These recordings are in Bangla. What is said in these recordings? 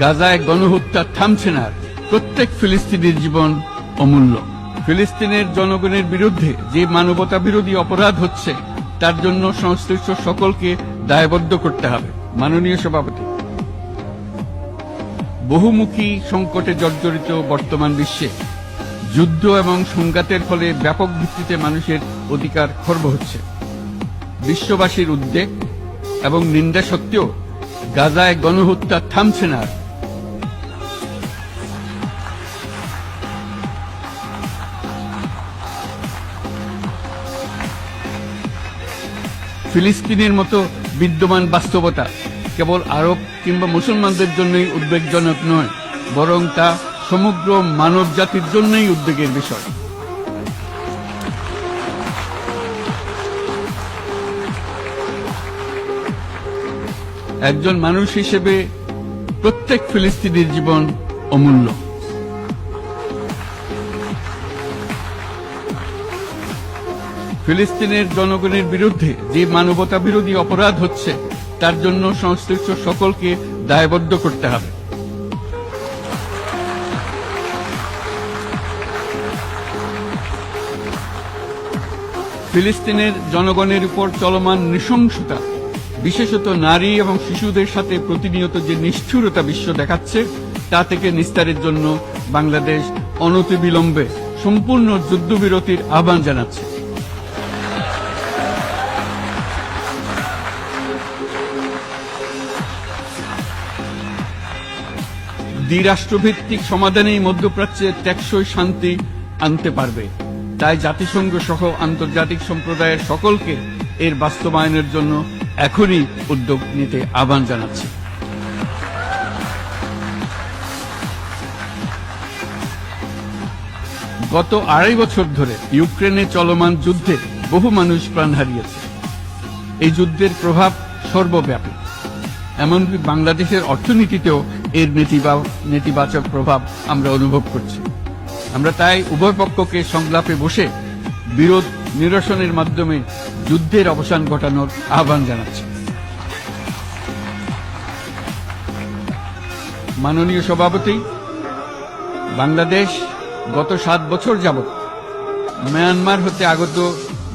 গাজায় গণহত্যা থামছে না, প্রত্যেক ফিলিস্তিনির জীবন অমূল্য। ফিলিস্তিনের জনগণের বিরুদ্ধে যে মানবতা বিরোধী অপরাধ হচ্ছে তার জন্য সংশ্লিষ্ট সকলকে দায়বদ্ধ করতে হবে। মাননীয় সভাপতি, বহুমুখী সংকটে জর্জরিত বর্তমান বিশ্বে যুদ্ধ এবং সংঘাতের ফলে ব্যাপক ভিত্তিতে মানুষের অধিকার খর্ব হচ্ছে। বিশ্ববাসীর উদ্বেগ এবং নিন্দা সত্ত্বেও গাজায় গণহত্যা থামছে না। ফিলিস্তিনের মতো বিদ্যমান বাস্তবতা কেবল আরব কিংবা মুসলমানদের জন্যই উদ্বেগজনক নয়, বরং তা সমগ্র মানব জাতির জন্যই উদ্বেগের বিষয়। একজন মানুষ হিসেবে প্রত্যেক ফিলিস্তিনির জীবন অমূল্য। ফিলিস্তিনের জনগণের বিরুদ্ধে যে মানবতা বিরোধী অপরাধ হচ্ছে তার জন্য সংশ্লিষ্ট সকলকে দায়বদ্ধ করতে হবে। ফিলিস্তিনের জনগণের উপর চলমান নৃশংসতা, বিশেষত নারী এবং শিশুদের সাথে প্রতিনিয়ত যে নিষ্ঠুরতা বিশ্ব দেখাচ্ছে তা থেকে নিস্তারের জন্য বাংলাদেশ অনতিবিলম্বে সম্পূর্ণ যুদ্ধবিরতির আহ্বান জানাচ্ছে। দ্বিরাষ্ট্রভিত্তিক সমাধানেই মধ্যপ্রাচ্যে টেকসই শান্তি আনতে পারবে। তাই জাতিসংঘ সহ আন্তর্জাতিক সম্প্রদায়ের সকলকে এর বাস্তবায়নের জন্য এখনই উদ্যোগ নিতে আহ্বান জানাচ্ছে। গত 2.5 বছর ধরে ইউক্রেনে চলমান যুদ্ধে বহু মানুষ প্রাণ হারিয়েছে। এই যুদ্ধের প্রভাব সর্বব্যাপী, এমনকি বাংলাদেশের অর্থনীতিতেও এর নেতিবাচক প্রভাব আমরা অনুভব করছি। আমরা তাই উভয় পক্ষকে সংলাপে বসে বিরোধ নিরসনের মাধ্যমে যুদ্ধের অবসান ঘটানোর আহ্বান জানাচ্ছি। মাননীয় সভাপতি, বাংলাদেশ গত 7 বছর যাবৎ মিয়ানমার হতে আগত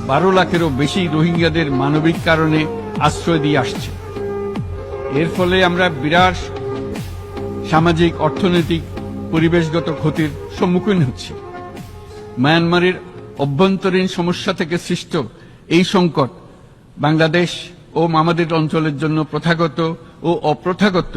12 লাখেরও বেশি রোহিঙ্গাদের মানবিক কারণে আশ্রয় দিয়ে আসছে। এর ফলে আমরা বিরাট সামাজিক, অর্থনৈতিক, পরিবেশগত ক্ষতির সম্মুখীন হচ্ছি। মিয়ানমারের অভ্যন্তরীণ সমস্যা থেকে সৃষ্ট এই সংকট বাংলাদেশ ও আমাদের অঞ্চলের জন্য প্রথাগত ও অপ্রথাগত